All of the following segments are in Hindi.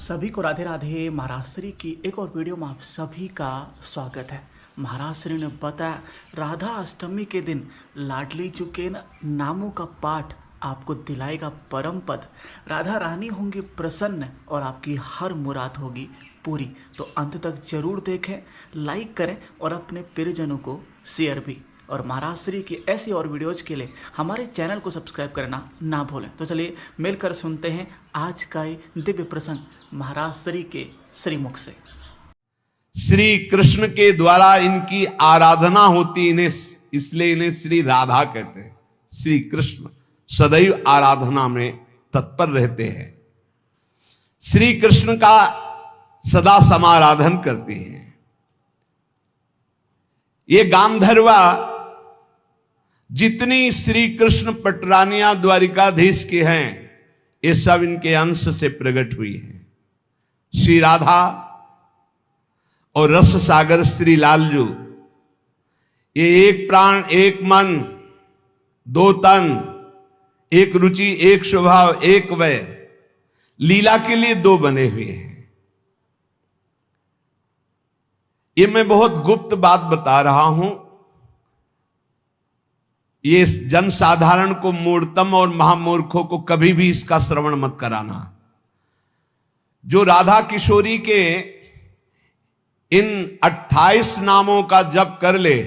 सभी को राधे राधे। महाराज श्री की एक और वीडियो में आप सभी का स्वागत है। महाराज श्री ने बताया राधा अष्टमी के दिन लाडली चुके नामों का पाठ आपको दिलाएगा परम पद। राधा रानी होंगी प्रसन्न और आपकी हर मुराद होगी पूरी। तो अंत तक जरूर देखें, लाइक करें और अपने प्रियजनों को शेयर भी। और महाराज श्री की ऐसी और वीडियोज के लिए हमारे चैनल को सब्सक्राइब करना ना भूलें। तो चलिए मिलकर सुनते हैं आज का ये दिव्य प्रसंग महाराज श्री के श्रीमुख से। श्री कृष्ण के द्वारा इनकी आराधना होती, इन्हें इसलिए इन्हें श्री राधा कहते हैं। श्री कृष्ण सदैव आराधना में तत्पर रहते हैं। श्री कृष्ण का सदा समाराधन करते हैं। ये गांधर्वा जितनी श्री कृष्ण पटरानियां द्वारिकाधीश के हैं, ये सब इनके अंश से प्रकट हुई हैं। श्री राधा और रस सागर श्री लालजू, ये एक प्राण एक मन दो तन, एक रुचि एक स्वभाव एक वय, लीला के लिए दो बने हुए हैं। ये मैं बहुत गुप्त बात बता रहा हूं। ये जनसाधारण को, मूर्तम और महामूर्खों को कभी भी इसका श्रवण मत कराना। जो राधा किशोरी के इन 28 नामों का जप कर ले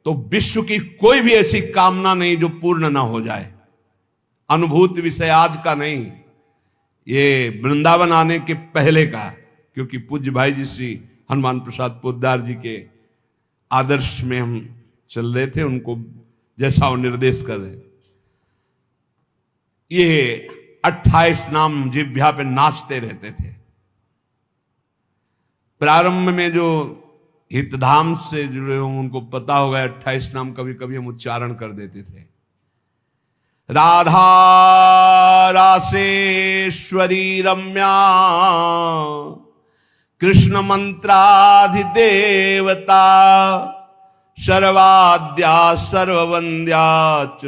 तो विश्व की कोई भी ऐसी कामना नहीं जो पूर्ण ना हो जाए। अनुभूत विषय आज का नहीं, ये वृंदावन आने के पहले का। क्योंकि पूज्य भाई जी श्री हनुमान प्रसाद पोद्दार जी के आदर्श में हम चल रहे थे, उनको जैसा वो निर्देश कर रहे। ये 28 नाम जिह्वा पे नाचते रहते थे। प्रारंभ में जो हितधाम से जुड़े हों उनको पता होगा 28 नाम कभी कभी हम उच्चारण कर देते थे। राधा रासेश्वरी रम्या कृष्ण मंत्राधिदेवता सर्वाद्या सर्ववंद्या च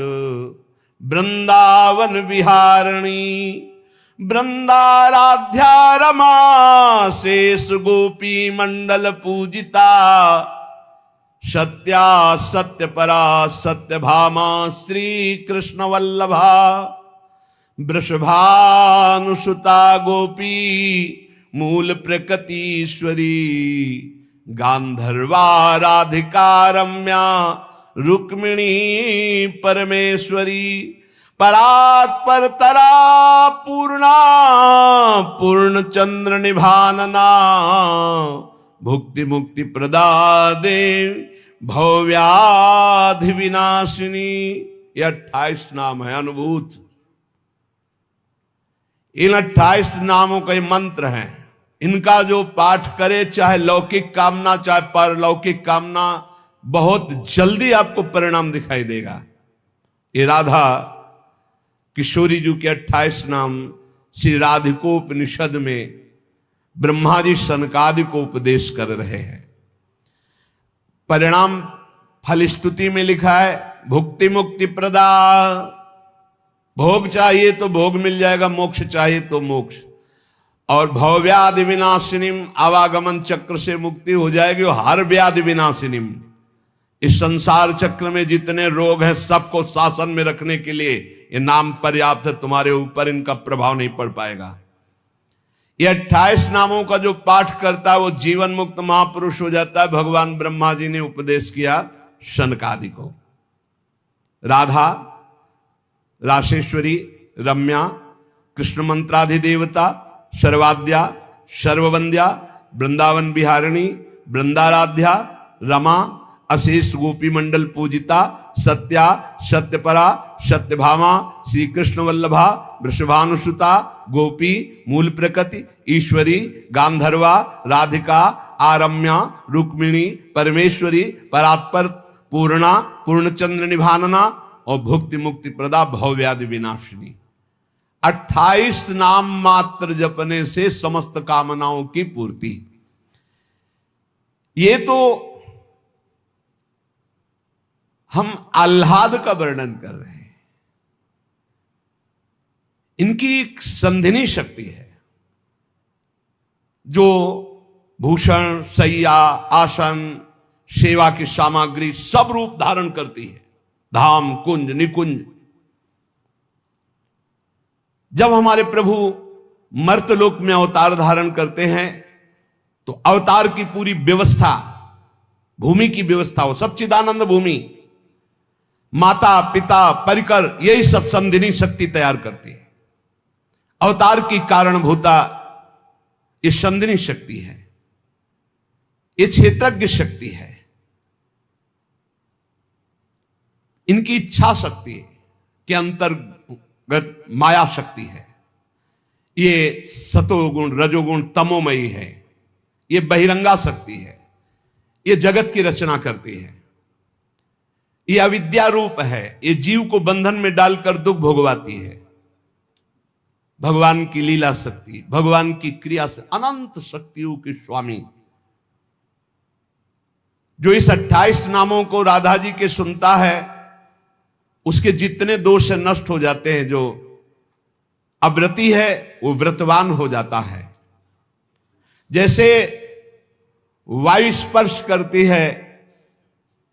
वृंदावन विहारिणी वृंदाराध्या रमा शेष गोपी मंडल पूजिता सत्या सत्यपरा सत्यभामा श्री कृष्ण वल्लभा वृषभानुसुता गोपी मूल प्रकृतीश्वरी गांधर्वा राधिका रम्या रुक्मिणी परमेश्वरी परात्पर तरा पूर्णा पूर्ण चंद्र निभानना भुक्ति मुक्ति प्रदा देव भव्याधि विनाशिनी। ये 28 नाम है अनुभूत। इन 28 नामों का मंत्र है। इनका जो पाठ करे, चाहे लौकिक कामना चाहे परलौकिक कामना, बहुत जल्दी आपको परिणाम दिखाई देगा। ये राधा किशोरी जी के 28 नाम श्री राधिकोपनिषद में ब्रह्मादि सनकादि को उपदेश कर रहे हैं। परिणाम फलस्तुति में लिखा है भुक्ति मुक्ति प्रदा। भोग चाहिए तो भोग मिल जाएगा, मोक्ष चाहिए तो मोक्ष। और भवव्याधि विनाशिनीम, आवागमन चक्र से मुक्ति हो जाएगी। और हर व्याधि विनाशिनीम, इस संसार चक्र में जितने रोग हैं सबको शासन में रखने के लिए ये नाम पर्याप्त है। तुम्हारे ऊपर इनका प्रभाव नहीं पड़ पाएगा। ये 28 नामों का जो पाठ करता है वो जीवन मुक्त महापुरुष हो जाता है। भगवान ब्रह्मा जी ने उपदेश किया शनकादि को। राधा रासेश्वरी रम्या कृष्ण मंत्राधिदेवता सर्वाद्या सर्ववंद्या वृंदावन विहारिणी वृंदाराध्या रमा अशेष गोपी मंडल पूजिता सत्या सत्यपरा सत्यभामा श्री कृष्ण वल्लभा वृषभानुसुता गोपी मूल प्रकृति ईश्वरी गांधर्वा राधिका आरम्या रुक्मिणी परमेश्वरी परात्पर पूर्णा पूर्णचंद्र निभानना और भुक्ति मुक्ति प्रदा भवव्याधि विनाशिनी। 28 नाम मात्र जपने से समस्त कामनाओं की पूर्ति। ये तो हम आह्लाद का वर्णन कर रहे हैं। इनकी एक संधिनी शक्ति है। जो भूषण, शैया, आसन, सेवा की सामग्री सब रूप धारण करती है, धाम, कुंज, निकुंज। जब हमारे प्रभु मर्तलोक में अवतार धारण करते हैं तो अवतार की पूरी व्यवस्था, भूमि की व्यवस्था हो, सच्चिदानंद भूमि, माता पिता परिकर, यही सब संधिनी शक्ति तैयार करती है। अवतार की कारणभूता ये संधिनी शक्ति है, ये क्षेत्रज्ञ शक्ति है, इनकी इच्छा शक्ति के अंतर्गत माया शक्ति है। ये सतोगुण, रजोगुण, तमोमयी है, ये बहिरंगा शक्ति है, ये जगत की रचना करती है, ये अविद्या रूप है, ये जीव को बंधन में डालकर दुख भोगवाती है। भगवान की लीला शक्ति, भगवान की क्रिया से अनंत शक्तियों के स्वामी, जो इस 28 नामों को राधा जी के सुनता है, उसके जितने दोष नष्ट हो जाते हैं। जो अव्रती है वो व्रतवान हो जाता है। जैसे वायु स्पर्श करती है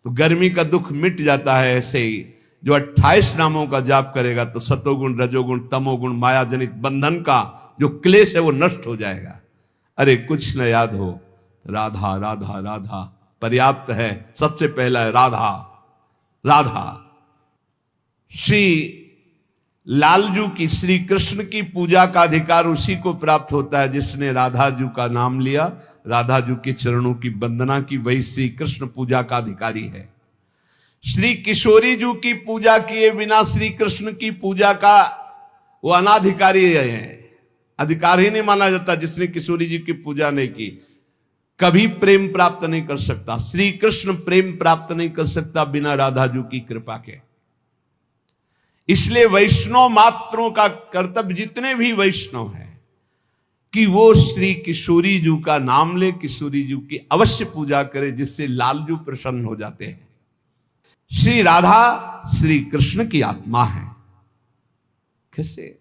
तो गर्मी का दुख मिट जाता है, ऐसे ही जो 28 नामों का जाप करेगा तो सतोगुण, रजोगुण, तमोगुण, माया जनित बंधन का जो क्लेश है वो नष्ट हो जाएगा। अरे कुछ न याद हो, राधा राधा राधा पर्याप्त है। सबसे पहला है राधा राधा। श्री लालजू की, श्री कृष्ण की पूजा का अधिकार उसी को प्राप्त होता है जिसने राधा जू का नाम लिया, राधा जू के चरणों की वंदना की, वही श्री कृष्ण पूजा का अधिकारी है। श्री किशोरी जू की पूजा किए बिना श्री कृष्ण की पूजा का वो अनाधिकारी है, अधिकार ही नहीं माना जाता। जिसने किशोरी जी की पूजा नहीं की कभी प्रेम प्राप्त नहीं कर सकता। श्री कृष्ण प्रेम प्राप्त नहीं कर सकता बिना राधा जू की कृपा के। इसलिए वैष्णव मात्रों का कर्तव्य, जितने भी वैष्णव हैं, कि वो श्री किशोरी जू का नाम ले, किशोरी जू की अवश्य पूजा करे, जिससे लालजू प्रसन्न हो जाते हैं। श्री राधा श्री कृष्ण की आत्मा है। कैसे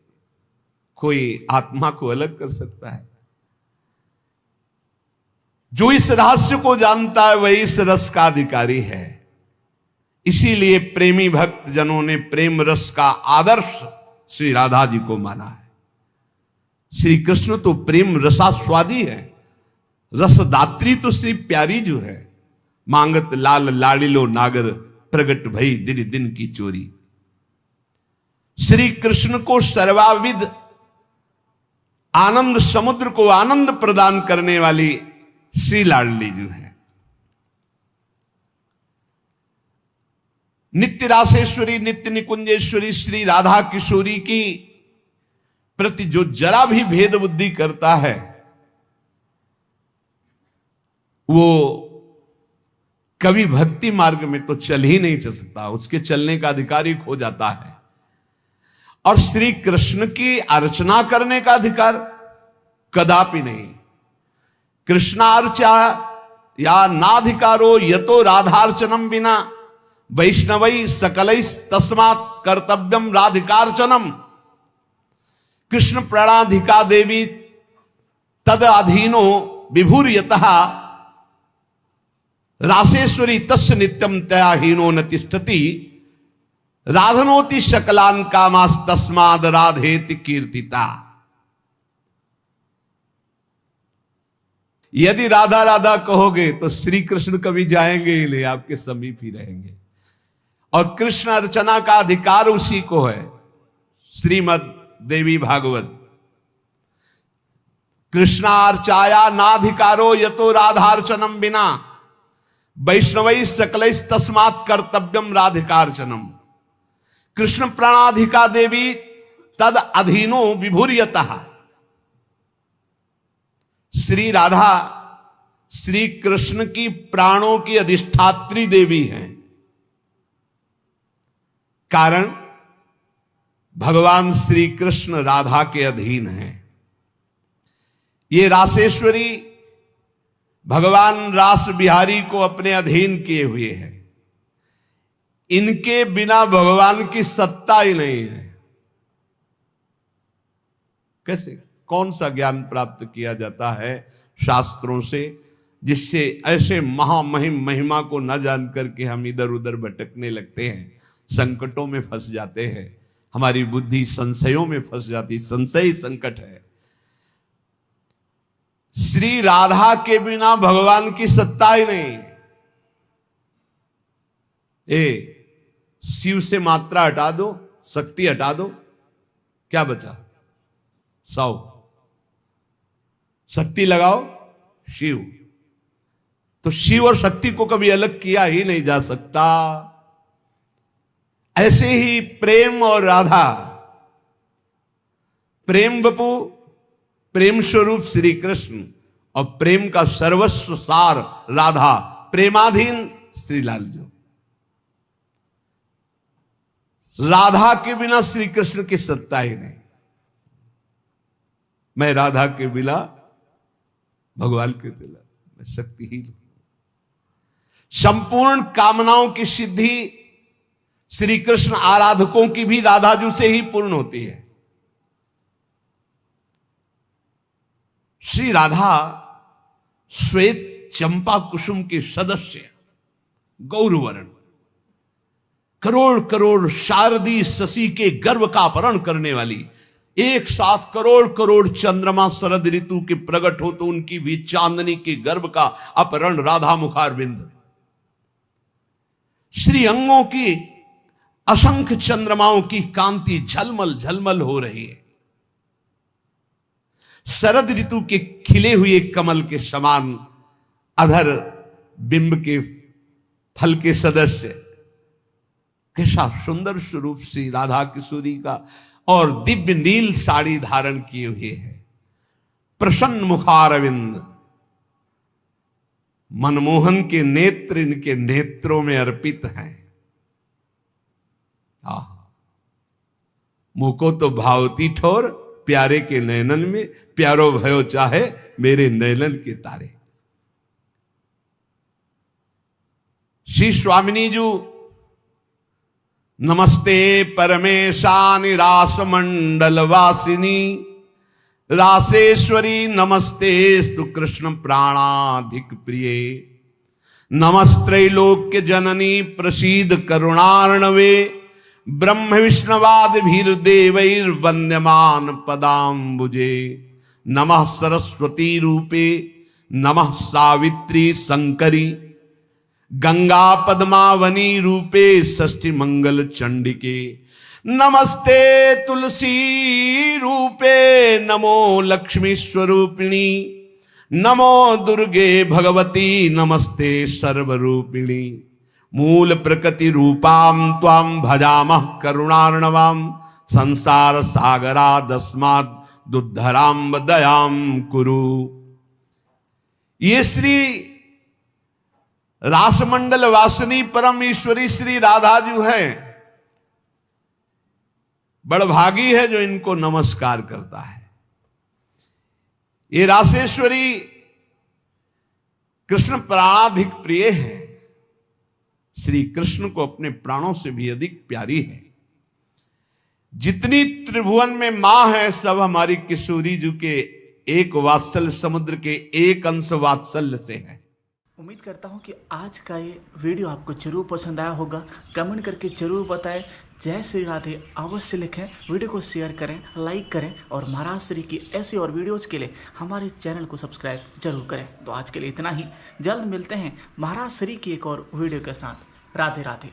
कोई आत्मा को अलग कर सकता है? जो इस रहस्य को जानता है वही इस रस का अधिकारी है। इसीलिए प्रेमी भक्त जनों ने प्रेम रस का आदर्श श्री राधा जी को माना है। श्री कृष्ण तो प्रेम रसास्वादी है, रसदात्री तो श्री प्यारी जो है। मांगत लाल लाड़िलो नागर, प्रगट भई दिन दिन की चोरी। श्री कृष्ण को सर्वाविद आनंद समुद्र को आनंद प्रदान करने वाली श्री लाडली जो है। नित्य रासेश्वरी, नित्य निकुंजेश्वरी श्री राधा किशोरी की प्रति जो जरा भी भेद बुद्धि करता है वो कभी भक्ति मार्ग में तो चल ही नहीं चल सकता, उसके चलने का अधिकार ही खो जाता है। और श्री कृष्ण की अर्चना करने का अधिकार कदापि नहीं। कृष्णार्चा या नाधिकारो यतो राधार्चनम बिना वैष्णवई सकलई तस्मात् कर्तव्यम राधिकार्चनम। कृष्ण प्रणाधिका देवी तद अधीनो विभूर्यतः रासेश्वरी तस्य नित्यम तया हीनो न तिष्ठति। राधनोति शकलान कामास तस्माद राधेति कीर्तिता। यदि राधा राधा कहोगे तो श्री कृष्ण कभी जाएंगे ही नहीं, आपके समीप ही रहेंगे। और कृष्ण अर्चना का अधिकार उसी को है। श्रीमद देवी भागवत, कृष्णार्चाया नाधिकारो यतो राधार्चनम बिना वैष्णवई सकलई तस्मात् कर्तव्यम राधिकार्चनम। कृष्ण प्रणाधिका देवी तद अधीनो विभूर्यतः। श्री राधा श्री कृष्ण की प्राणों की अधिष्ठात्री देवी हैं। कारण भगवान श्री कृष्ण राधा के अधीन हैं। ये रासेश्वरी भगवान रास बिहारी को अपने अधीन किए हुए हैं। इनके बिना भगवान की सत्ता ही नहीं है। कैसे, कौन सा ज्ञान प्राप्त किया जाता है शास्त्रों से, जिससे ऐसे महामहिम महिमा को न जान करके हम इधर उधर भटकने लगते हैं, संकटों में फंस जाते हैं, हमारी बुद्धि संशयों में फंस जाती। संशय ही संकट है। श्री राधा के बिना भगवान की सत्ता ही नहीं। शिव से मात्रा हटा दो, शक्ति हटा दो, क्या बचा? 100। शक्ति लगाओ शिव। तो शिव और शक्ति को कभी अलग किया ही नहीं जा सकता। ऐसे ही प्रेम और राधा, प्रेम बपू, प्रेम स्वरूप श्री कृष्ण और प्रेम का सर्वस्व सार राधा, प्रेमाधीन श्री लालजू। राधा के बिना श्री कृष्ण की सत्ता ही नहीं। मैं राधा के बिना भगवान के बिना मैं शक्तिहीन हूं। संपूर्ण कामनाओं की सिद्धि श्री कृष्ण आराधकों की भी राधाजू से ही पूर्ण होती है। श्री राधा श्वेत चंपा कुसुम के सदस्य, गौरवर्ण, करोड़ करोड़ शारदी शशि के गर्भ का अपहरण करने वाली, एक साथ करोड़ करोड़ चंद्रमा शरद ऋतु के प्रकट हो तो उनकी भी चांदनी के गर्भ का अपहरण राधा मुखारविंद। श्री अंगों की असंख्य चंद्रमाओं की कांति झलमल झलमल हो रही है। शरद ऋतु के खिले हुए कमल के समान अधर बिंब के फल के सदस्य, कैसा सुंदर स्वरूप श्री राधा किशोरी का, और दिव्य नील साड़ी धारण किए हुए है। प्रसन्न मुखारविंद, मनमोहन के नेत्र इनके नेत्रों में अर्पित हैं। मुको तो भावती ठोर, प्यारे के नयनन में प्यारो भयो चाहे मेरे नयनन के तारे। श्री स्वामिनी जी, नमस्ते परमेशानि रास मंडल वासिनी, रासेश्वरी नमस्ते स्तु कृष्ण प्राणाधिक प्रिय, नमस्त्रैलोक्य जननी प्रसीद करुणार्णवे, ब्रह्म विष्णवाद भीर देवैर वंद्यमान पदाम्बुजे, नमः सरस्वती रूपे नमः सावित्री शंकरी, गंगा पद्मावनी रूपे षष्ठी मंगल चंडिके, नमस्ते तुलसी रूपे नमो लक्ष्मी स्वरूपिणी, नमो दुर्गे भगवती नमस्ते सर्वरूपिणी, मूल प्रकृति रूपाम त्वाम भजामः करुणार्णवाम, संसार सागरादस्माद् दुद्धराम दयाम कुरु। ये श्री रासमंडल वासिनी परम ईश्वरी श्री राधा जी है। बड़भागी है जो इनको नमस्कार करता है। ये रासेश्वरी कृष्ण प्राणाधिक प्रिय है, श्री कृष्ण को अपने प्राणों से भी अधिक प्यारी है। जितनी त्रिभुवन में मां है सब हमारी किशोरी जी के एक वात्सल्य समुद्र के एक अंश वात्सल्य से है। उम्मीद करता हूं कि आज का ये वीडियो आपको जरूर पसंद आया होगा। कमेंट करके जरूर बताएं। जय श्री राधे अवश्य लिखें, वीडियो को शेयर करें, लाइक करें और महाराज श्री की ऐसी और वीडियोस के लिए हमारे चैनल को सब्सक्राइब जरूर करें। तो आज के लिए इतना ही। जल्द मिलते हैं महाराज श्री की एक और वीडियो के साथ। राधे राधे।